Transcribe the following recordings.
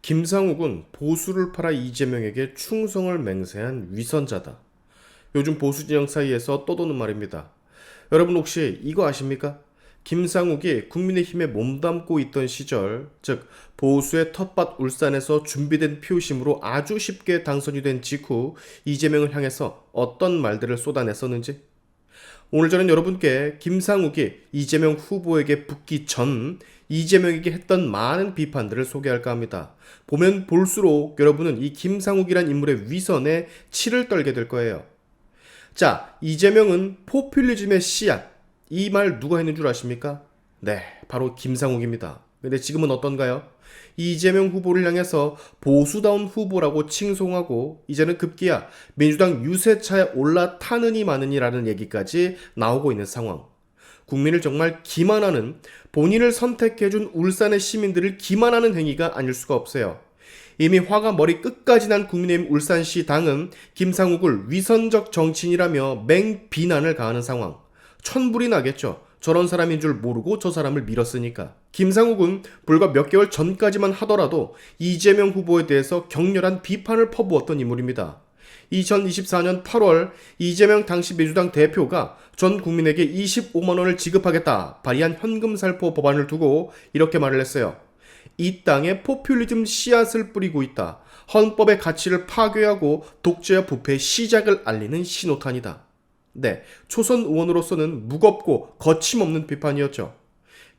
김상욱은 보수를 팔아 이재명에게 충성을 맹세한 위선자다. 요즘 보수 진영 사이에서 떠도는 말입니다. 여러분 혹시 이거 아십니까? 김상욱이 국민의힘에 몸담고 있던 시절, 즉 보수의 텃밭 울산에서 준비된 표심으로 아주 쉽게 당선이 된 직후 이재명을 향해서 어떤 말들을 쏟아냈었는지, 오늘 저는 여러분께 김상욱이 이재명 후보에게 붙기 전 이재명에게 했던 많은 비판들을 소개할까 합니다. 보면 볼수록 여러분은 이 김상욱이란 인물의 위선에 치를 떨게 될 거예요. 자, 이재명은 포퓰리즘의 씨앗. 이 말 누가 했는 줄 아십니까? 네, 바로 김상욱입니다. 근데 지금은 어떤가요? 이재명 후보를 향해서 보수다운 후보라고 칭송하고 이제는 급기야 민주당 유세차에 올라타느니 마느니라는 얘기까지 나오고 있는 상황. 국민을 정말 기만하는, 본인을 선택해준 울산의 시민들을 기만하는 행위가 아닐 수가 없어요. 이미 화가 머리 끝까지 난 국민의힘 울산시 당은 김상욱을 위선적 정치인이라며 맹비난을 가하는 상황. 천불이 나겠죠. 저런 사람인 줄 모르고 저 사람을 밀었으니까. 김상욱은 불과 몇 개월 전까지만 하더라도 이재명 후보에 대해서 격렬한 비판을 퍼부었던 인물입니다. 2024년 8월 이재명 당시 민주당 대표가 전 국민에게 25만 원을 지급하겠다 발의한 현금살포 법안을 두고 이렇게 말을 했어요. 이 땅에 포퓰리즘 씨앗을 뿌리고 있다. 헌법의 가치를 파괴하고 독재와 부패의 시작을 알리는 신호탄이다. 네, 초선 의원으로서는 무겁고 거침없는 비판이었죠.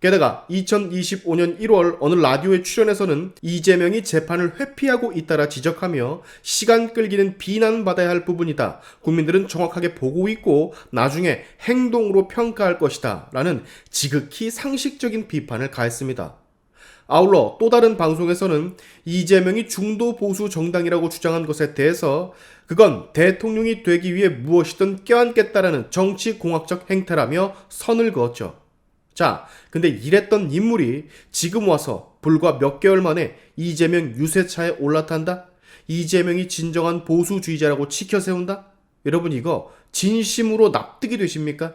게다가 2025년 1월 어느 라디오에 출연해서는 이재명이 재판을 회피하고 있다라 지적하며 시간 끌기는 비난받아야 할 부분이다. 국민들은 정확하게 보고 있고 나중에 행동으로 평가할 것이다. 라는 지극히 상식적인 비판을 가했습니다. 아울러 또 다른 방송에서는 이재명이 중도 보수 정당이라고 주장한 것에 대해서 그건 대통령이 되기 위해 무엇이든 껴안겠다라는 정치공학적 행태라며 선을 그었죠. 자, 근데 이랬던 인물이 지금 와서 불과 몇 개월 만에 이재명 유세차에 올라탄다? 이재명이 진정한 보수주의자라고 치켜세운다? 여러분 이거 진심으로 납득이 되십니까?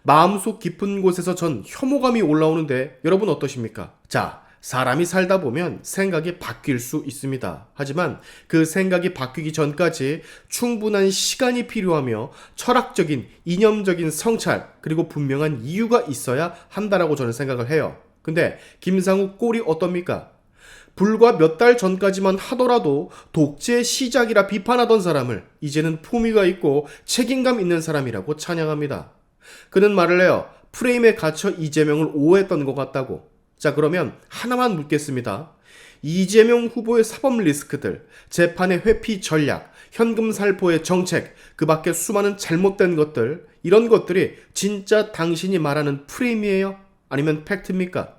마음속 깊은 곳에서 전 혐오감이 올라오는데 여러분 어떠십니까? 자, 사람이 살다 보면 생각이 바뀔 수 있습니다. 하지만 그 생각이 바뀌기 전까지 충분한 시간이 필요하며 철학적인, 이념적인 성찰, 그리고 분명한 이유가 있어야 한다라고 저는 생각을 해요. 근데 김상욱 꼴이 어떻습니까? 불과 몇 달 전까지만 하더라도 독재의 시작이라 비판하던 사람을 이제는 품위가 있고 책임감 있는 사람이라고 찬양합니다. 그는 말을 해요. 프레임에 갇혀 이재명을 오해했던 것 같다고. 자, 그러면 하나만 묻겠습니다. 이재명 후보의 사법 리스크들, 재판의 회피 전략, 현금 살포의 정책, 그 밖에 수많은 잘못된 것들, 이런 것들이 진짜 당신이 말하는 프레임이에요? 아니면 팩트입니까?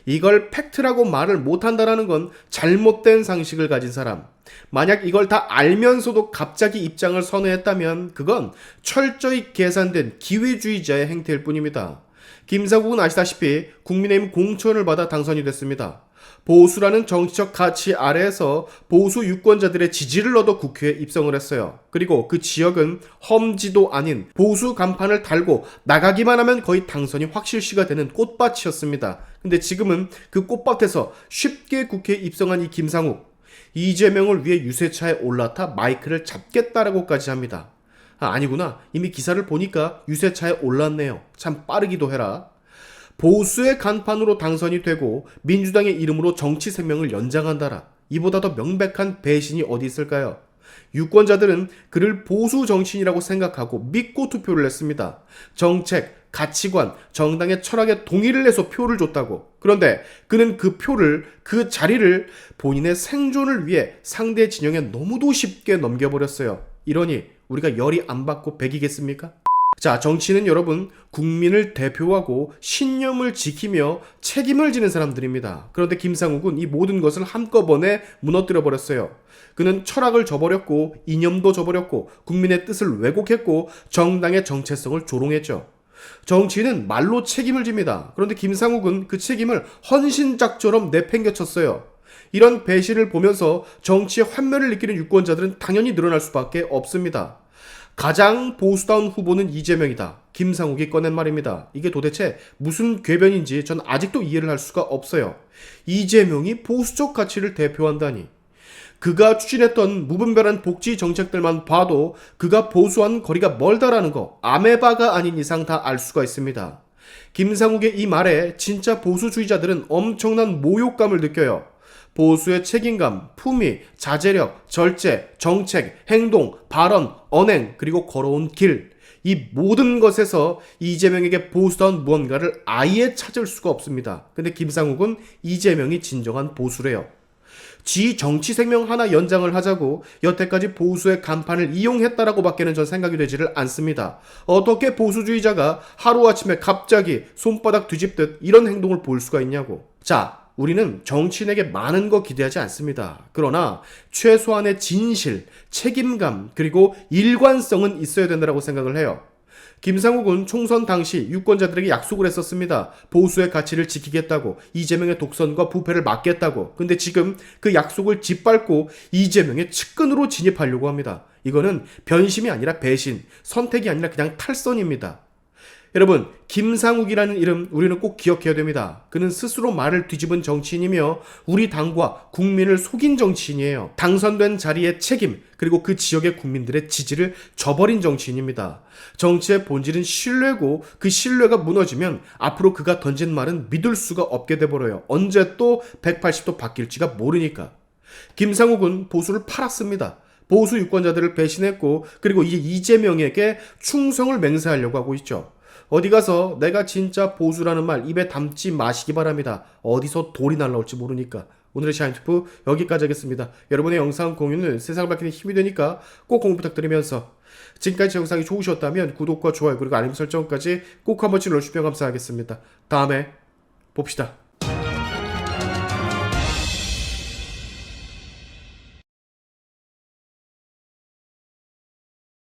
이걸 팩트라고 말을 못한다는 건 잘못된 상식을 가진 사람. 만약 이걸 다 알면서도 갑자기 입장을 선회했다면 그건 철저히 계산된 기회주의자의 행태일 뿐입니다. 김상욱은 아시다시피 국민의힘 공천을 받아 당선이 됐습니다. 보수라는 정치적 가치 아래에서 보수 유권자들의 지지를 얻어 국회에 입성을 했어요. 그리고 그 지역은 험지도 아닌 보수 간판을 달고 나가기만 하면 거의 당선이 확실시가 되는 꽃밭이었습니다. 근데 지금은 그 꽃밭에서 쉽게 국회에 입성한 이 김상욱, 이재명을 위해 유세차에 올라타 마이크를 잡겠다라고까지 합니다. 아니구나. 이미 기사를 보니까 유세차에 올랐네요. 참 빠르기도 해라. 보수의 간판으로 당선이 되고 민주당의 이름으로 정치 생명을 연장한다라. 이보다 더 명백한 배신이 어디 있을까요? 유권자들은 그를 보수 정치인이라고 생각하고 믿고 투표를 했습니다. 정책, 가치관, 정당의 철학에 동의를 해서 표를 줬다고. 그런데 그는 그 표를, 그 자리를 본인의 생존을 위해 상대 진영에 너무도 쉽게 넘겨버렸어요. 이러니 우리가 열이 안 받고 백이겠습니까? 자, 정치는 여러분, 국민을 대표하고 신념을 지키며 책임을 지는 사람들입니다. 그런데 김상욱은 이 모든 것을 한꺼번에 무너뜨려 버렸어요. 그는 철학을 저버렸고 이념도 저버렸고 국민의 뜻을 왜곡했고 정당의 정체성을 조롱했죠. 정치인은 말로 책임을 집니다. 그런데 김상욱은 그 책임을 헌신작처럼 내팽개쳤어요. 이런 배신을 보면서 정치의 환멸을 느끼는 유권자들은 당연히 늘어날 수밖에 없습니다. 가장 보수다운 후보는 이재명이다. 김상욱이 꺼낸 말입니다. 이게 도대체 무슨 궤변인지 전 아직도 이해를 할 수가 없어요. 이재명이 보수적 가치를 대표한다니. 그가 추진했던 무분별한 복지 정책들만 봐도 그가 보수한 거리가 멀다라는 거 아메바가 아닌 이상 다 알 수가 있습니다. 김상욱의 이 말에 진짜 보수주의자들은 엄청난 모욕감을 느껴요. 보수의 책임감, 품위, 자제력, 절제, 정책, 행동, 발언, 언행, 그리고 걸어온 길. 이 모든 것에서 이재명에게 보수다운 무언가를 아예 찾을 수가 없습니다. 근데 김상욱은 이재명이 진정한 보수래요. 지 정치 생명 하나 연장을 하자고 여태까지 보수의 간판을 이용했다라고 밖에는 전 생각이 되지를 않습니다. 어떻게 보수주의자가 하루아침에 갑자기 손바닥 뒤집듯 이런 행동을 볼 수가 있냐고. 자, 우리는 정치인에게 많은 거 기대하지 않습니다. 그러나 최소한의 진실, 책임감, 그리고 일관성은 있어야 된다고 생각을 해요. 김상욱은 총선 당시 유권자들에게 약속을 했었습니다. 보수의 가치를 지키겠다고, 이재명의 독선과 부패를 막겠다고. 근데 지금 그 약속을 짓밟고 이재명의 측근으로 진입하려고 합니다. 이거는 변심이 아니라 배신, 선택이 아니라 그냥 탈선입니다. 여러분, 김상욱이라는 이름 우리는 꼭 기억해야 됩니다. 그는 스스로 말을 뒤집은 정치인이며 우리 당과 국민을 속인 정치인이에요. 당선된 자리의 책임, 그리고 그 지역의 국민들의 지지를 저버린 정치인입니다. 정치의 본질은 신뢰고 그 신뢰가 무너지면 앞으로 그가 던진 말은 믿을 수가 없게 돼버려요. 언제 또 180도 바뀔지가 모르니까. 김상욱은 보수를 팔았습니다. 보수 유권자들을 배신했고 그리고 이제 이재명에게 충성을 맹세하려고 하고 있죠. 어디 가서 내가 진짜 보수라는 말 입에 담지 마시기 바랍니다. 어디서 돌이 날라올지 모르니까. 오늘의 샤인투프 여기까지 하겠습니다. 여러분의 영상 공유는 세상을 밝히는 힘이 되니까 꼭 공유 부탁드리면서 지금까지 제 영상이 좋으셨다면 구독과 좋아요 그리고 알림 설정까지 꼭 한 번씩 눌러주시면 감사하겠습니다. 다음에 봅시다.